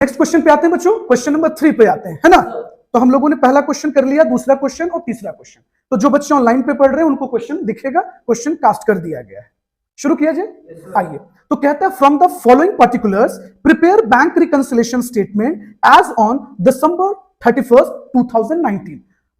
Next question पे आते हैं बच्चों, क्वेश्चन नंबर 3 पे आते हैं, है ना। तो हम लोगों ने पहला क्वेश्चन कर लिया, दूसरा क्वेश्चन और तीसरा क्वेश्चन। तो जो बच्चे ऑनलाइन पे पढ़ रहे हैं उनको क्वेश्चन दिखेगा, क्वेश्चन कास्ट कर दिया गया है। शुरू किया जाए, आइए। तो कहता है from the following particulars prepare bank reconciliation statement as on December 31st 2019।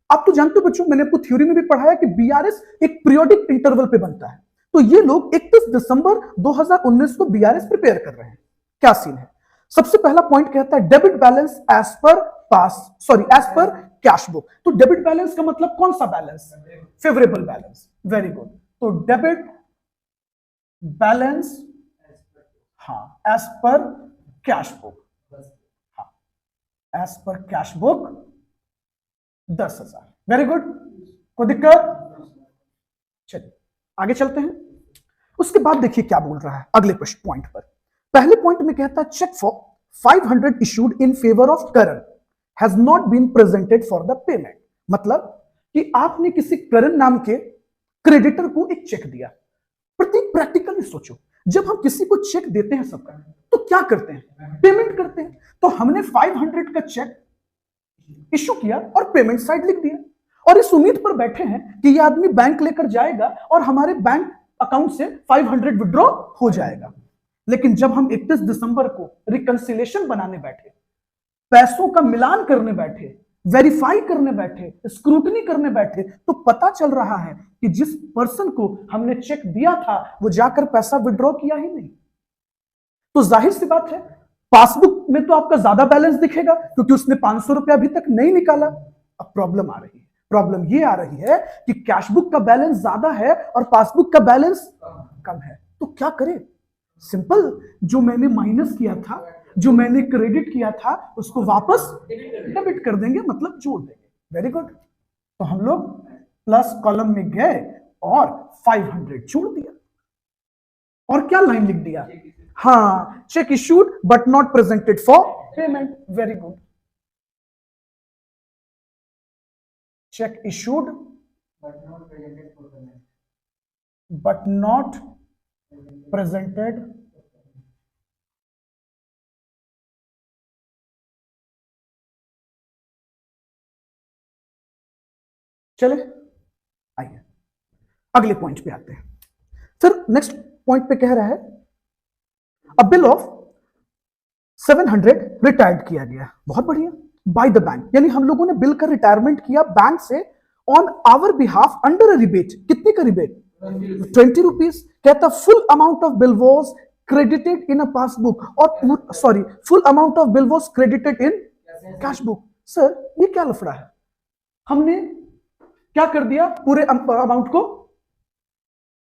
आप तो जानते हो बच्चों, मैंने आपको थ्योरी में भी पढ़ाया कि बीआरएस एक पीरियोडिक इंटरवल पे बनता है। तो ये लोग 31 दिसंबर 2019 को बीआरएस प्रिपेयर कर रहे हैं। क्या सीन है? सबसे पहला पॉइंट कहता है debit balance as per cash book. तो डेबिट बैलेंस का मतलब कौन सा balance? Favourable balance. Very good. तो डेबिट बैलेंस, हाँ, एज पर कैश बुक, हाँ, as per cash book 10,000। Very good, कोई दिक्कत? चलिए आगे चलते हैं। उसके बाद देखिए क्या बोल रहा है अगले पॉइंट पर। पहले पॉइंट में कहता है cheque for 500 issued in favour of Karan has not been presented for the payment. मतलब कि आपने किसी करण नाम के क्रेडिटर को एक चेक दिया। प्रैक्टिकली सोचो, जब हम किसी को चेक देते हैं सबका, तो क्या करते हैं? पेमेंट करते हैं। तो हमने 500 का चेक इश्यू किया और पेमेंट साइड लिख दिया, और इस उम्मीद पर बैठे हैं कि यह आदमी बैंक लेकर जाएगा और हमारे बैंक अकाउंट से 500 विड्रॉ हो जाएगा। लेकिन जब हम 31 दिसंबर को रिकंसिलेशन बनाने बैठे, पैसों का मिलान करने बैठे, वेरीफाई करने बैठे, स्क्रूटनी करने बैठे, तो पता चल रहा है कि जिस पर्सन को हमने चेक दिया था वो जाकर पैसा विड्रॉ किया ही नहीं। तो जाहिर सी बात है, पासबुक में तो आपका ज्यादा बैलेंस दिखेगा क्योंकि उसने 500 रुपया अभी तक नहीं निकाला। अब प्रॉब्लम आ रही है, प्रॉब्लम ये आ रही है कि कैशबुक का बैलेंस ज्यादा है और पासबुक का बैलेंस कम है। तो क्या करें? सिंपल, जो मैंने माइनस किया था, जो मैंने क्रेडिट किया था, उसको वापस डेबिट कर देंगे, मतलब जोड़ देंगे। Very good. तो हम लोग प्लस कॉलम में गए और 500 जोड़ दिया, और क्या लाइन लिख दिया? हाँ, check issued but not presented for payment. Very good. Check issued but not presented चले, आइए अगले पॉइंट पे आते हैं। फिर नेक्स्ट पॉइंट पे कह रहा है अ बिल ऑफ 700 रिटायर्ड किया गया। बहुत बढ़िया। बाय द बैंक, यानी हम लोगों ने बिल का रिटायरमेंट किया बैंक से on our behalf under a rebate. कितने का रिबेट? 20 रुपीज। कहता full amount of bill was credited in a passbook, और sorry, full amount of bill was credited in cash book. Sir ये क्या लफड़ा है? हमने क्या कर दिया? पूरे अमाउंट को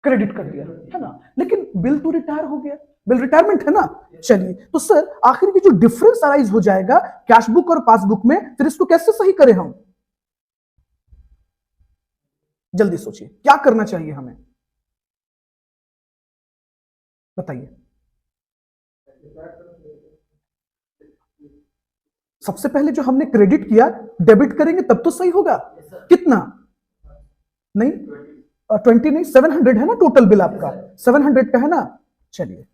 क्रेडिट कर दिया, है ना, लेकिन बिल तो रिटायर हो गया, बिल रिटायरमेंट है ना। चलिए, तो सर आखिर की जो डिफरेंस अराइज हो जाएगा कैशबुक और पासबुक में, फिर इसको कैसे सही करें हम? जल्दी सोचिए, क्या करना चाहिए हमें, बताइए। सबसे पहले जो हमने क्रेडिट किया डेबिट करेंगे तब तो सही होगा। कितना? नहीं 20 नहीं, 700 है ना टोटल बिल आपका, 700 का है ना। चलिए,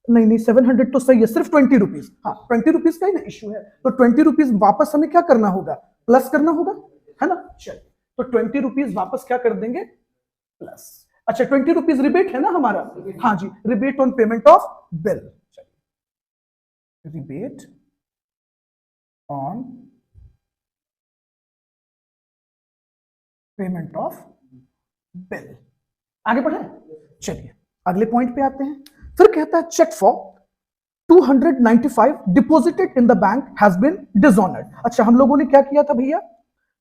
नहीं 700 तो सही है, सिर्फ 20 रुपीज। हाँ, 20 रुपीज का ही ना इश्यू है, तो 20 रुपीज वापस हमें क्या करना होगा? प्लस करना होगा, है ना। चलिए, तो 20 रुपीज वापस क्या कर देंगे? प्लस। अच्छा, 20 रुपीज रिबेट है ना हमारा? हाँ जी, rebate on payment of bill. Rebate on payment of bill. आगे बढ़े, चलिए अगले पॉइंट पे आते हैं। फिर कहता है cheque for 295 deposited in the bank has been dishonoured. अच्छा, हम लोगों ने क्या किया था भैया?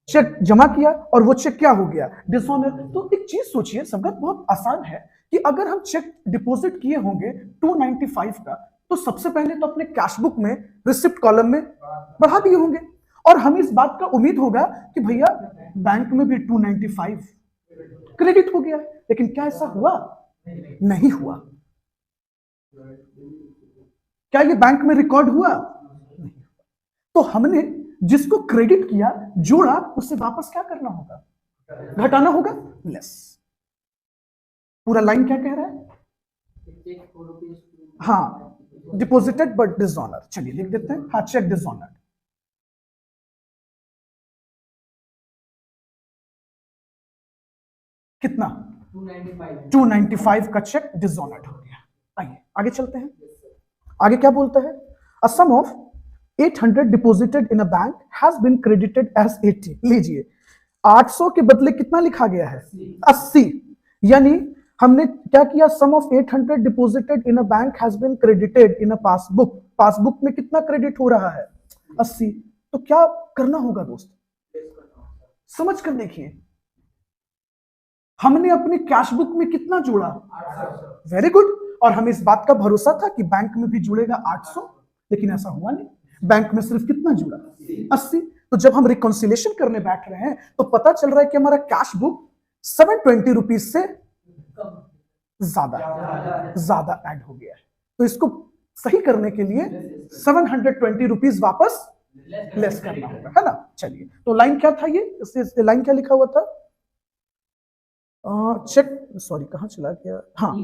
चेक जमा किया और वो चेक क्या हो गया? डिसऑनर्ड। तो एक चीज सोचिए, संगत, बहुत आसान है कि अगर हम चेक डिपॉजिट किए होंगे 295 का, तो सबसे पहले तो अपने कैशबुक में रिसिप्ट कॉलम में बढ़ा दिए होंगे, और हमें इस बात का उम्मीद होगा कि भैया बैंक में भी 295 क्रेडिट हो गया। लेकिन क्या ऐसा हुआ? नहीं हुआ। क्या ये बैंक में रिकॉर्ड हुआ? नहीं। तो हमने जिसको क्रेडिट किया, जोड़ा, उससे वापस क्या करना होगा? घटाना होगा, लेस। पूरा लाइन क्या कह रहा है? हाँ, डिपोजिटेड बट डिसऑनर, चलिए लिख देते हैं, हाँ चेक डिसऑनर्ड। कितना 295 का चेक डिसऑनर्ड हो गया। आइए आगे चलते हैं, आगे क्या बोलता है, a sum of 800 deposited in a bank has been credited as 80। लीजिए 800 के बदले कितना लिखा गया है 80, यानी हमने क्या किया, sum of 800 deposited in a bank has been credited in a passbook, passbook में कितना क्रेडिट हो रहा है 80। तो क्या करना होगा दोस्त, समझ कर देखिए, हमने अपने कैश बुक में कितना जोड़ा, वेरी गुड, और हमें इस बात का भरोसा था कि बैंक में भी जुड़ेगा 800, लेकिन ऐसा हुआ नहीं, बैंक में सिर्फ कितना जुड़ा 80। तो जब हम रिकॉन्सिलेशन करने बैठ रहे हैं तो पता चल रहा है कि हमारा कैश बुक 720 रुपीज से ज्यादा ऐड हो गया है। तो इसको सही करने के लिए 720 रुपीज वापस लेस करना होगा, है ना। चलिए तो लाइन क्या था, ये लाइन क्या लिखा हुआ था, चेक, सॉरी कहां चला गया, हाँ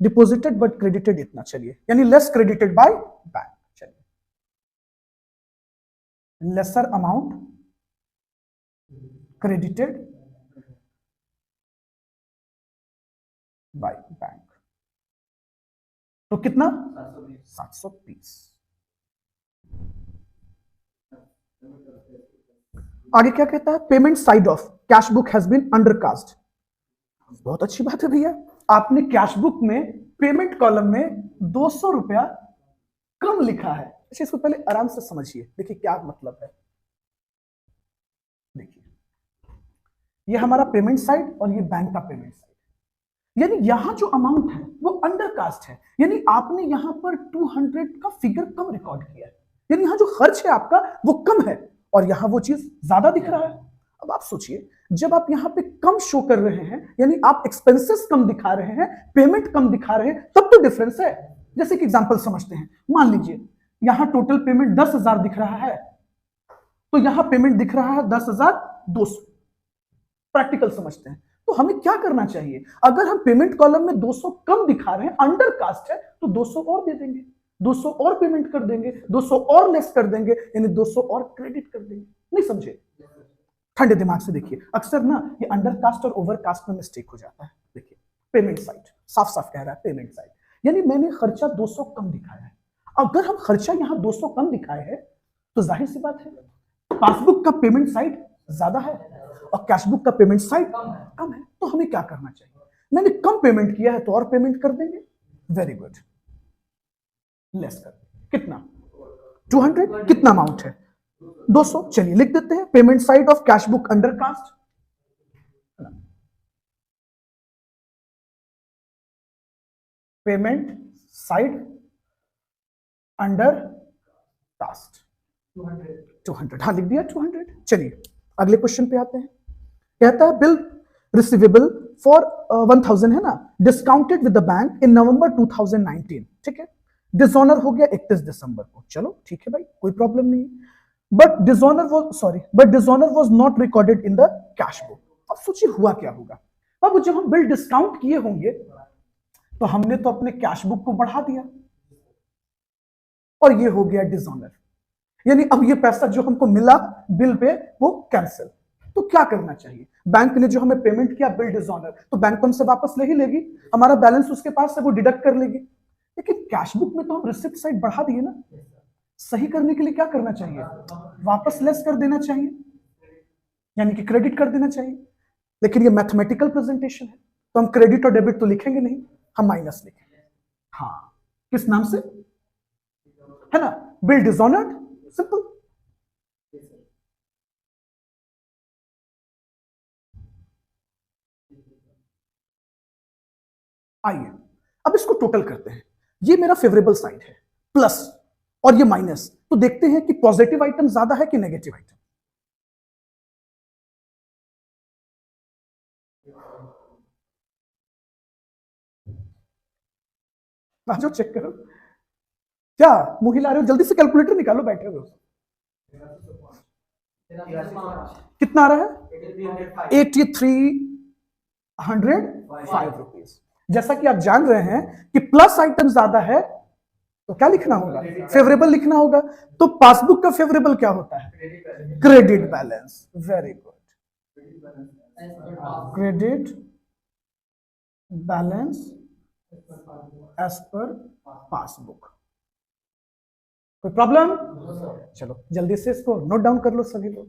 डिपोजिटेड बट क्रेडिटेड इतना, चलिए यानी लेस क्रेडिटेड बाय बैंक, चलिए lesser amount credited by bank, तो कितना 720। आगे क्या कहता है, payment side of cash book has been undercast. बहुत अच्छी बात है भैया, आपने कैश बुक में पेमेंट कॉलम में 200 रुपया कम लिखा है। अच्छा इसको पहले आराम से समझिए, देखिए क्या मतलब है, देखिए ये हमारा पेमेंट साइड और ये बैंक का पेमेंट साइड, यानी यहां जो अमाउंट है वो अंडरकास्ट है, यानी आपने यहां पर 200 का फिगर कम रिकॉर्ड किया है, यानी यहां जो खर्च है आपका वो कम है और यहां वो चीज ज्यादा दिख रहा है। अब आप सोचिए, जब आप यहां पे कम शो कर रहे हैं, यानी आप एक्सपेंसेस कम दिखा रहे हैं, पेमेंट कम दिखा रहे हैं, तब तो डिफरेंस है। जैसे कि एग्जांपल समझते हैं, मान लीजिए यहां टोटल पेमेंट 10,000 दिख रहा है, तो यहां पेमेंट दिख रहा है 10,200, प्रैक्टिकल समझते हैं। तो हमें क्या करना चाहिए, अगर हम पेमेंट कॉलम में 200 कम दिखा रहे हैं, अंडर कास्ट है, तो 200 और दे देंगे, 200 और पेमेंट कर देंगे, 200 और लेस कर देंगे, यानी 200 और क्रेडिट कर देंगे। नहीं समझे, ठंडे दिमाग से देखिए, अक्सर ना ये अंडर कास्ट और ओवर कास्ट में मिस्टेक हो जाता है। देखिए पेमेंट साइड साफ साफ कह रहा है, पेमेंट साइड यानी मैंने खर्चा 200 कम दिखाया है। अगर हम खर्चा यहां 200 कम दिखाए हैं तो जाहिर सी बात है पासबुक का पेमेंट साइड ज्यादा है और कैशबुक का पेमेंट साइड कम है। तो हमें क्या करना चाहिए, मैंने कम पेमेंट किया है तो और पेमेंट कर देंगे, वेरी गुड, लेस कर, कितना 200, कितना अमाउंट है 200, चलिए लिख देते हैं, payment side of cash book undercast, payment side undercast 200, हाँ लिख दिया 200। चलिए अगले क्वेश्चन पे आते हैं, कहता है बिल रिसीवेबल फॉर 1000 है ना, डिस्काउंटेड विद द बैंक इन नवंबर 2019, ठीक है, डिसऑनर हो गया 31 दिसंबर को, चलो ठीक है भाई कोई प्रॉब्लम नहीं, but dishonour was not recorded in the cash book. अब सोचिए हुआ क्या होगा, अब जब हम बिल डिस्काउंट किए होंगे तो हमने तो अपने कैश बुक को बढ़ा दिया और ये हो गया डिसऑनर, यानी अब ये पैसा जो हमको मिला बिल पे वो कैंसिल। तो क्या करना चाहिए, बैंक ने जो हमें पेमेंट किया बिल डिसऑनर, तो बैंक हमसे वापस ले ही लेगी, हमारा बैलेंस उसके पास है वो डिडक्ट कर लेगी, लेकिन कैश बुक में तो हम रिसिप्ट साइड बढ़ा दिए ना, सही करने के लिए क्या करना चाहिए, वापस लेस कर देना चाहिए, यानी कि क्रेडिट कर देना चाहिए। लेकिन ये मैथमेटिकल प्रेजेंटेशन है तो हम क्रेडिट और डेबिट तो लिखेंगे नहीं, हम माइनस लिखेंगे, हाँ किस नाम से, है ना, बिल डिसऑनर्ड, सिंपल। आइए अब इसको टोटल करते हैं, ये मेरा फेवरेबल साइड है प्लस और ये माइनस, तो देखते हैं कि पॉजिटिव आइटम ज्यादा है कि नेगेटिव आइटम। आ जाओ चेक करो, क्या मुंह हिला रहे हो, जल्दी से कैलकुलेटर निकालो, बैठे हो कितना आ रहा है 8305 रुपीज। जैसा कि आप जान रहे हैं कि प्लस आइटम ज्यादा है तो क्या लिखना होगा? फेवरेबल लिखना होगा। तो पासबुक का फेवरेबल क्या होता है? Credit balance. Very good, credit balance as per passbook. कोई प्रॉब्लम? चलो जल्दी से इसको नोट डाउन कर लो सभी लोग।